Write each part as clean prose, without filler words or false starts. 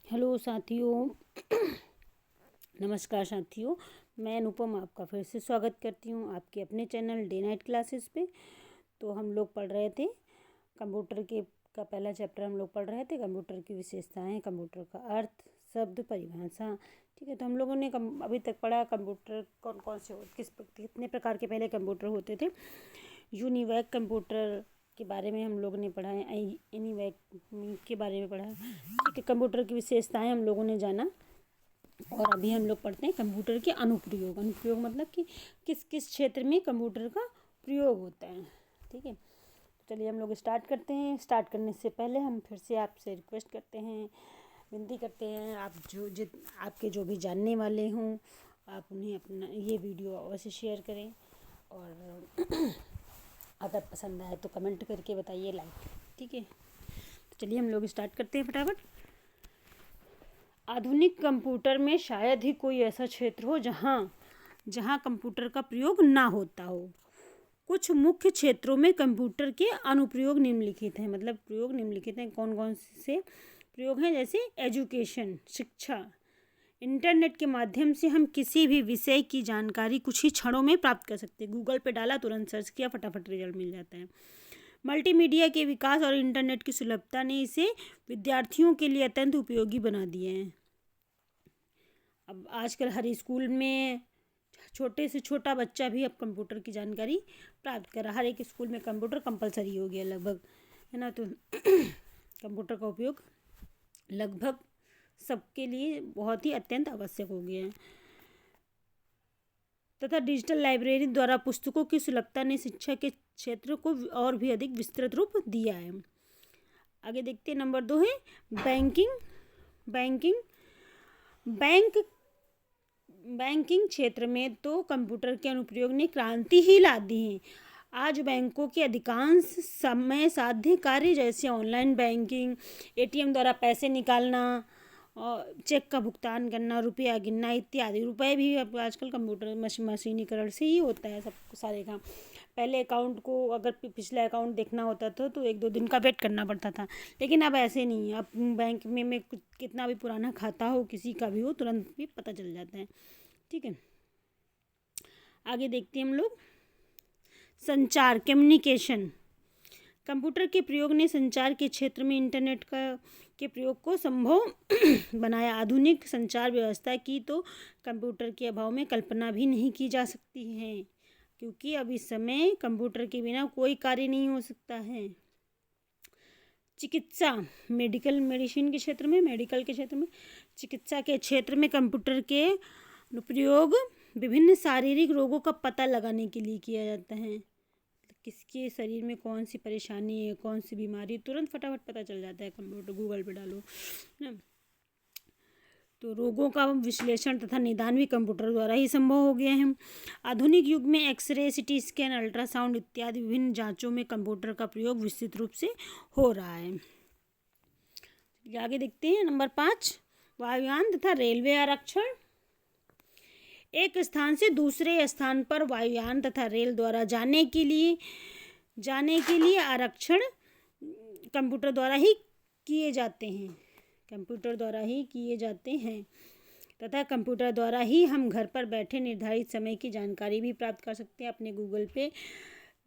Hello साथियों। नमस्कार साथियों, मैं अनुपम आपका फिर से स्वागत करती हूँ आपके अपने चैनल डे नाइट क्लासेस पे। तो हम लोग पढ़ रहे थे कंप्यूटर के का पहला चैप्टर हम लोग पढ़ रहे थे, कंप्यूटर की विशेषताएं, कंप्यूटर का अर्थ, शब्द, परिभाषा। ठीक है, तो हम लोगों ने अभी तक पढ़ा कंप्यूटर कौन कौन से कितने प्रकार के पहले कंप्यूटर होते थे। यूनिवैक कंप्यूटर के बारे में हम लोगों ने पढ़ा है, एनीवैक के बारे में पढ़ा है। ठीक है, कंप्यूटर की विशेषताएं हम लोगों ने जाना। और अभी हम लोग पढ़ते हैं कंप्यूटर के अनुप्रयोग। अनुप्रयोग मतलब कि किस किस क्षेत्र में कंप्यूटर का प्रयोग होता है। ठीक है, तो चलिए हम लोग स्टार्ट करते हैं। स्टार्ट करने से पहले हम फिर से आपसे रिक्वेस्ट करते हैं, विनती करते हैं, आप आपके जो भी जानने वाले हों आप उन्हें अपना ये वीडियो अवश्य शेयर करें। और अगर पसंद आए तो कमेंट करके बताइए, लाइक। ठीक है, तो चलिए हम लोग स्टार्ट करते हैं फटाफट। आधुनिक कंप्यूटर में शायद ही कोई ऐसा क्षेत्र हो जहाँ कंप्यूटर का प्रयोग ना होता हो। कुछ मुख्य क्षेत्रों में कंप्यूटर के अनुप्रयोग निम्नलिखित हैं। मतलब प्रयोग निम्नलिखित हैं, कौन कौन से प्रयोग हैं? जैसे एजुकेशन, शिक्षा। इंटरनेट के माध्यम से हम किसी भी विषय की जानकारी कुछ ही क्षणों में प्राप्त कर सकते हैं। गूगल पे डाला, तुरंत सर्च किया, फटाफट रिजल्ट मिल जाता है। मल्टीमीडिया के विकास और इंटरनेट की सुलभता ने इसे विद्यार्थियों के लिए अत्यंत उपयोगी बना दिए हैं। अब आजकल हर स्कूल में छोटे से छोटा बच्चा भी अब कंप्यूटर की जानकारी प्राप्त कर रहा है। हर एक स्कूल में कंप्यूटर कंपलसरी हो गया लगभग, है ना। तो कंप्यूटर का उपयोग लगभग सबके लिए बहुत ही अत्यंत आवश्यक हो गया है। तथा डिजिटल लाइब्रेरी द्वारा पुस्तकों की सुलभता ने शिक्षा के क्षेत्र को और भी अधिक विस्तृत रूप दिया है। आगे देखते हैं, नंबर 2 है बैंकिंग क्षेत्र में तो कंप्यूटर के अनुप्रयोग ने क्रांति ही ला दी है। आज बैंकों के अधिकांश समय साध्य कार्य जैसे ऑनलाइन बैंकिंग, एटीएम द्वारा पैसे निकालना और चेक का भुगतान करना, रुपया गिनना इत्यादि। रुपए भी अब आजकल कंप्यूटर मशीनीकरण से ही होता है सब सारे काम। पहले अकाउंट को अगर पिछला अकाउंट देखना होता था तो 1-2 दिन का वेट करना पड़ता था, लेकिन अब ऐसे नहीं है। अब बैंक में कितना भी पुराना खाता हो, किसी का भी हो, तुरंत भी पता चल जाता है। ठीक है, आगे देखते हैं हम लोग संचार, कम्युनिकेशन। कंप्यूटर के प्रयोग ने संचार के क्षेत्र में इंटरनेट के प्रयोग को संभव बनाया। आधुनिक संचार व्यवस्था की तो कंप्यूटर के अभाव में कल्पना भी नहीं की जा सकती है, क्योंकि अब इस समय कंप्यूटर के बिना कोई कार्य नहीं हो सकता है। चिकित्सा, मेडिकल के क्षेत्र में चिकित्सा के क्षेत्र में कंप्यूटर के प्रयोग विभिन्न शारीरिक रोगों का पता लगाने के लिए किया जाता है। किसके शरीर में कौन सी परेशानी है, कौन सी बीमारी, तुरंत फटाफट पता चल जाता है। कंप्यूटर गूगल पे डालो ना, तो रोगों का विश्लेषण तथा निदान भी कंप्यूटर द्वारा ही संभव हो गया है। आधुनिक युग में एक्सरे, सीटी स्कैन, अल्ट्रासाउंड इत्यादि विभिन्न जांचों में कंप्यूटर का प्रयोग विस्तृत रूप से हो रहा है। आगे देखते हैं, नंबर 5 वायुयान तथा रेलवे आरक्षण। एक स्थान से दूसरे स्थान पर वायुयान तथा रेल द्वारा जाने के लिए आरक्षण कंप्यूटर द्वारा ही किए जाते हैं तथा कंप्यूटर द्वारा ही हम घर पर बैठे निर्धारित समय की जानकारी भी प्राप्त कर सकते हैं। अपने गूगल पे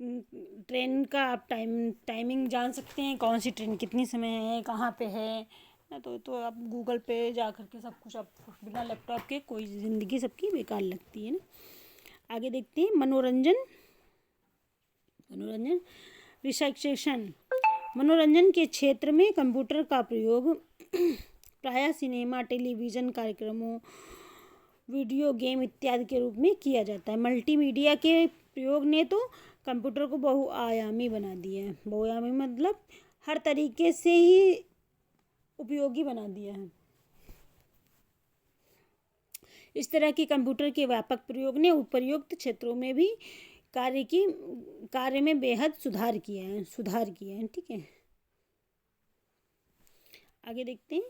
ट्रेन का आप टाइमिंग जान सकते हैं, कौन सी ट्रेन कितनी समय है, कहाँ पे है ना। तो आप गूगल पे जा करके सब कुछ, आप बिना लैपटॉप के कोई ज़िंदगी सबकी बेकार लगती है ना। आगे देखते हैं मनोरंजन रिसर्चेशन। मनोरंजन के क्षेत्र में कंप्यूटर का प्रयोग प्रायः सिनेमा, टेलीविज़न कार्यक्रमों, वीडियो गेम इत्यादि के रूप में किया जाता है। मल्टीमीडिया के प्रयोग ने तो कंप्यूटर को बहुआयामी बना दिया है। बहुआयामी मतलब हर तरीके से ही उपयोगी बना दिया है। इस तरह के कंप्यूटर के व्यापक प्रयोग ने उपर्युक्त क्षेत्रों में भी कार्य में बेहद सुधार किया है। ठीक है, आगे देखते हैं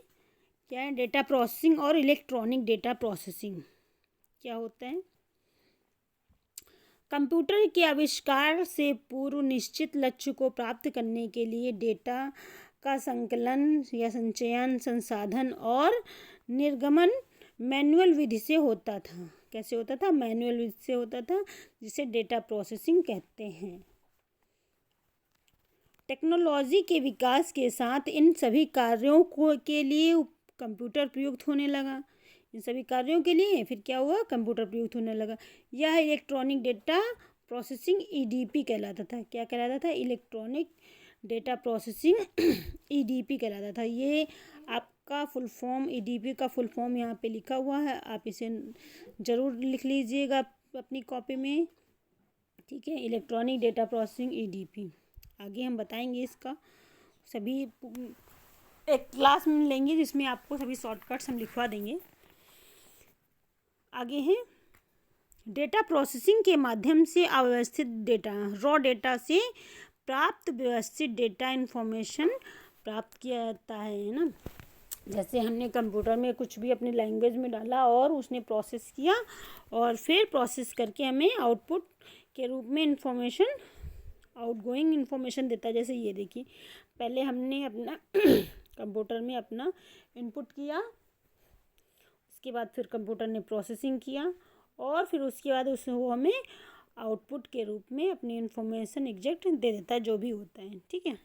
क्या है डेटा प्रोसेसिंग और इलेक्ट्रॉनिक डेटा प्रोसेसिंग क्या होता है। कंप्यूटर के आविष्कार से पूर्व निश्चित लक्ष्य को प्राप्त करने के लिए डेटा का संकलन या संचयन, संसाधन और निर्गमन मैनुअल विधि से होता था। कैसे होता था? मैनुअल विधि से होता था, जिसे डेटा प्रोसेसिंग कहते हैं। टेक्नोलॉजी के विकास के साथ इन सभी कार्यों के लिए कंप्यूटर प्रयुक्त होने लगा। इन सभी कार्यों के लिए फिर क्या हुआ? कंप्यूटर प्रयुक्त होने लगा। यह इलेक्ट्रॉनिक डेटा प्रोसेसिंग EDP कहलाता था। क्या कहलाता था? इलेक्ट्रॉनिक डेटा प्रोसेसिंग EDP कहलाता था। ये आपका फुल फॉर्म, EDP का फुल फॉर्म यहाँ पे लिखा हुआ है, आप इसे ज़रूर लिख लीजिएगा अपनी कॉपी में, ठीक है। Electronic data processing EDP। आगे हम बताएंगे इसका सभी, एक क्लास में लेंगे जिसमें आपको सभी शॉर्टकट्स हम लिखवा देंगे। आगे है डेटा प्रोसेसिंग के माध्यम से अव्यवस्थित डेटा, रॉ डेटा से प्राप्त व्यवस्थित डेटा इन्फॉर्मेशन प्राप्त किया जाता है ना। जैसे हमने कंप्यूटर में कुछ भी अपने लैंग्वेज में डाला और उसने प्रोसेस किया और फिर प्रोसेस करके हमें आउटपुट के रूप में इन्फॉर्मेशन, आउटगोइंग इन्फॉर्मेशन देता है। जैसे ये देखिए, पहले हमने अपना कंप्यूटर में अपना इनपुट किया, उसके बाद फिर कंप्यूटर ने प्रोसेसिंग किया और फिर उसके बाद वो हमें आउटपुट के रूप में अपनी इन्फॉर्मेशन एग्जैक्ट दे देता है, जो भी होता है, ठीक है।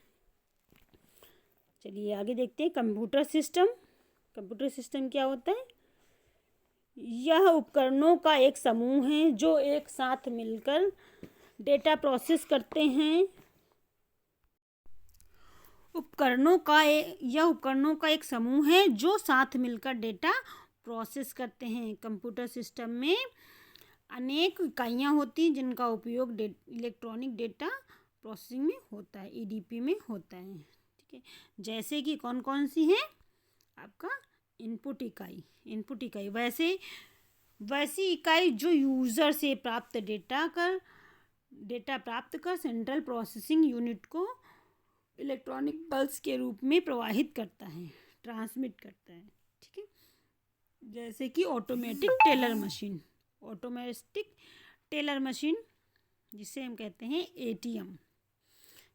चलिए आगे देखते हैं कंप्यूटर सिस्टम। कंप्यूटर सिस्टम क्या होता है? यह उपकरणों का एक समूह है जो एक साथ मिलकर डेटा प्रोसेस करते हैं। यह उपकरणों का एक समूह है जो साथ मिलकर डेटा प्रोसेस करते हैं। कंप्यूटर सिस्टम में अनेक इकाइयाँ होती हैं जिनका उपयोग इलेक्ट्रॉनिक डेटा प्रोसेसिंग में होता है, EDP में होता है, ठीक है। जैसे कि कौन कौन सी हैं? आपका इनपुट इकाई वैसी इकाई जो यूज़र से डेटा प्राप्त कर सेंट्रल प्रोसेसिंग यूनिट को इलेक्ट्रॉनिक पल्स के रूप में प्रवाहित करता है, ट्रांसमिट करता है, ठीक है। जैसे कि ऑटोमेटिक टेलर मशीन जिसे हम कहते हैं ATM।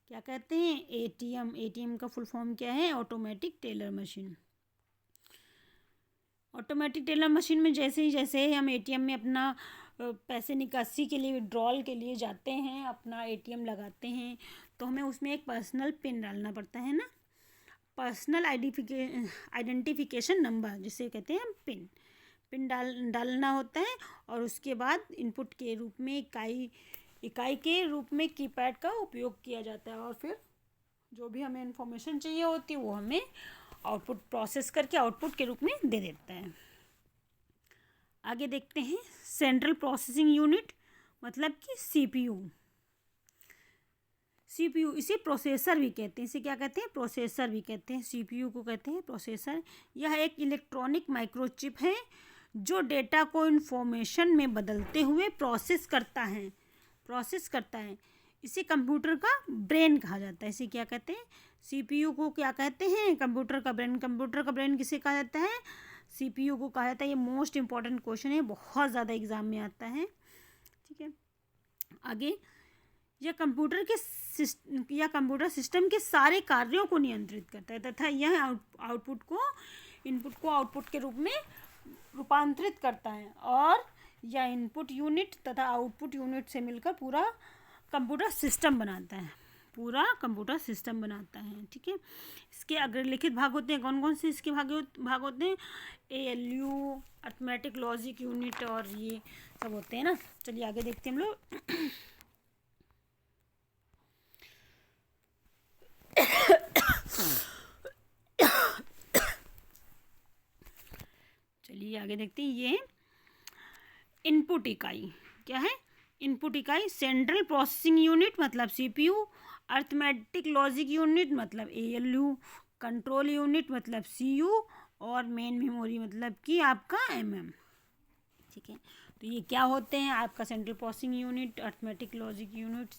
क्या कहते हैं? ATM का फुल फॉर्म क्या है? Automatic teller machine. Automatic teller machine में जैसे हम ATM में अपना पैसे निकासी के लिए, विड्रॉल के लिए जाते हैं, अपना ATM लगाते हैं, तो हमें उसमें एक पर्सनल पिन डालना पड़ता है ना, पर्सनल आइडेंटिफिकेशन नंबर जिसे कहते हैं पिन डालना होता है। और उसके बाद इनपुट के रूप में इकाई के रूप में कीपैड का उपयोग किया जाता है और फिर जो भी हमें इन्फॉर्मेशन चाहिए होती है वो हमें आउटपुट प्रोसेस करके आउटपुट के रूप में दे देता है। आगे देखते हैं सेंट्रल प्रोसेसिंग यूनिट, मतलब कि CPU। इसे प्रोसेसर भी कहते हैं। इसे क्या कहते हैं? प्रोसेसर भी कहते हैं। CPU को कहते हैं प्रोसेसर। यह एक इलेक्ट्रॉनिक माइक्रोचिप है जो डेटा को इन्फॉर्मेशन में बदलते हुए प्रोसेस करता है। इसे कंप्यूटर का ब्रेन कहा जाता है। इसे क्या कहते हैं? CPU को क्या कहते हैं? कंप्यूटर का ब्रेन किसे कहा जाता है? CPU को कहा जाता है। ये मोस्ट इम्पॉर्टेंट क्वेश्चन है, बहुत ज़्यादा एग्जाम में आता है, ठीक है। आगे, यह कंप्यूटर सिस्टम के सारे कार्यों को नियंत्रित करता है तथा यह इनपुट को आउटपुट के रूप में रूपांतरित करता है और यह इनपुट यूनिट तथा आउटपुट यूनिट से मिलकर पूरा कंप्यूटर सिस्टम बनाता है, ठीक है। इसके अग्रलिखित भाग होते हैं। कौन कौन से इसके भाग होते हैं? ALU, अरिथमेटिक लॉजिक यूनिट और ये सब होते हैं ना। चलिए आगे देखते हैं हम लोग। चलिए आगे देखते हैं। ये इनपुट इकाई क्या है? इनपुट इकाई सेंट्रल प्रोसेसिंग यूनिट मतलब CPU, अरिथमेटिक लॉजिक यूनिट मतलब ALU, कंट्रोल यूनिट मतलब CU और मेन मेमोरी मतलब कि आपका MM, ठीक है। तो ये क्या होते हैं? आपका central processing unit, arithmetic logic unit,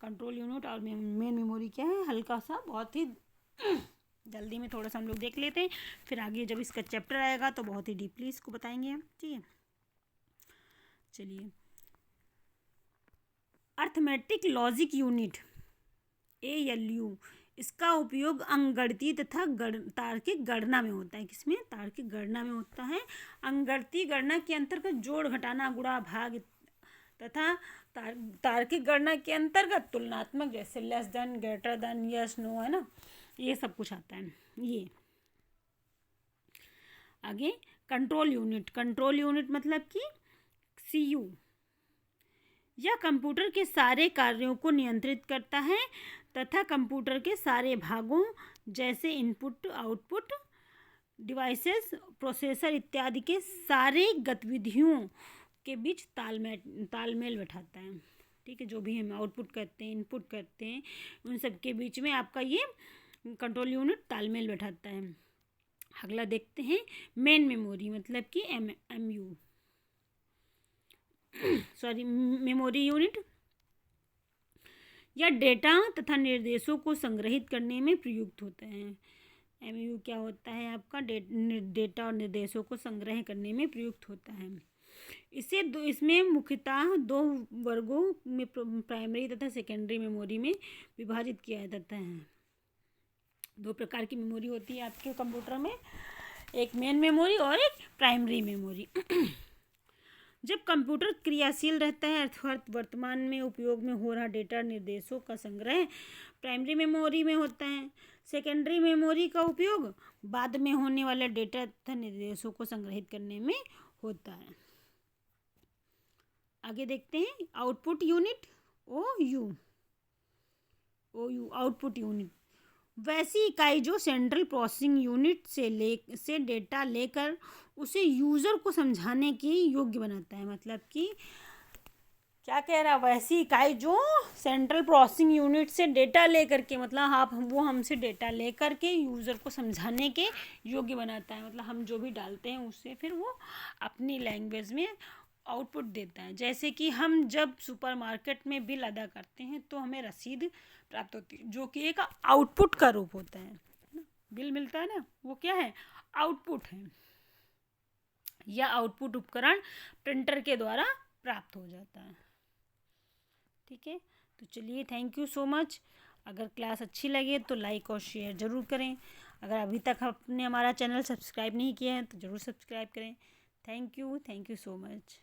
control unit और मेन मेमोरी क्या है? हल्का सा, बहुत ही जल्दी में थोड़ा सा हम लोग देख लेते हैं, फिर आगे जब इसका चैप्टर आएगा तो बहुत ही डीपली इसको बताएंगे हम, ठीक है। चलिए, अरिथमेटिक लॉजिक यूनिट ALU इसका उपयोग अंकगणितीय तथा तार्किक गणना में होता है। किसमें? तार्किक गणना में होता है। अंकगणितीय गणना के अंतर्गत जोड़, घटाना, गुणा, भाग तथा तार्किक गणना के अंतर्गत तुलनात्मक, जैसे less than, greater than, yes, no, है ना, ये सब कुछ आता है। ये आगे कंट्रोल यूनिट। कंट्रोल यूनिट मतलब कि सीयू, यह कंप्यूटर के सारे कार्यों को नियंत्रित करता है तथा कंप्यूटर के सारे भागों जैसे इनपुट, आउटपुट, डिवाइसेस, प्रोसेसर इत्यादि के सारे गतिविधियों के बीच तालमेल बैठाता है। ठीक है, जो भी हम आउटपुट करते हैं, इनपुट करते हैं, उन सब के बीच में आपका ये कंट्रोल यूनिट तालमेल बैठाता है। अगला देखते हैं मेन मेमोरी, मतलब कि एमयू मेमोरी यूनिट। यह डेटा तथा निर्देशों को संग्रहित करने में प्रयुक्त होता है। एमयू क्या होता है? आपका डेटा और निर्देशों को संग्रह करने में प्रयुक्त होता है। इसमें मुख्यतः दो वर्गों में, प्राइमरी तथा सेकेंडरी मेमोरी में विभाजित किया जाता है। दो प्रकार की मेमोरी होती है आपके कंप्यूटर में, एक मेन मेमोरी और एक प्राइमरी मेमोरी। जब कंप्यूटर क्रियाशील रहता है अर्थात वर्तमान में उपयोग में हो रहा डेटा, निर्देशों का संग्रह प्राइमरी मेमोरी में होता है। सेकेंडरी मेमोरी का उपयोग बाद में होने वाले डेटा तथा निर्देशों को संग्रहित करने में होता है। आगे देखते हैं output unit, OU output unit, वैसी इकाई जो सेंट्रल प्रोसेसिंग यूनिट से डेटा लेकर उसे यूज़र को समझाने के योग्य बनाता है। मतलब कि क्या कह रहा है? वैसी इकाई जो सेंट्रल प्रोसेसिंग यूनिट से डेटा लेकर के, मतलब वो हमसे डेटा लेकर के यूज़र को समझाने के योग्य बनाता है। मतलब हम जो भी डालते हैं उससे फिर वो अपनी लैंग्वेज में आउटपुट देता है। जैसे कि हम जब सुपरमार्केट में बिल अदा करते हैं तो हमें रसीद प्राप्त होती है, जो कि एक आउटपुट का रूप होता है ना। बिल मिलता है ना, वो क्या है? आउटपुट है। यह आउटपुट उपकरण प्रिंटर के द्वारा प्राप्त हो जाता है। ठीक है, तो चलिए, थैंक यू सो मच। अगर क्लास अच्छी लगे तो लाइक और शेयर ज़रूर करें। अगर अभी तक आपने हमारा चैनल सब्सक्राइब नहीं किया है तो ज़रूर सब्सक्राइब करें। Thank you so much.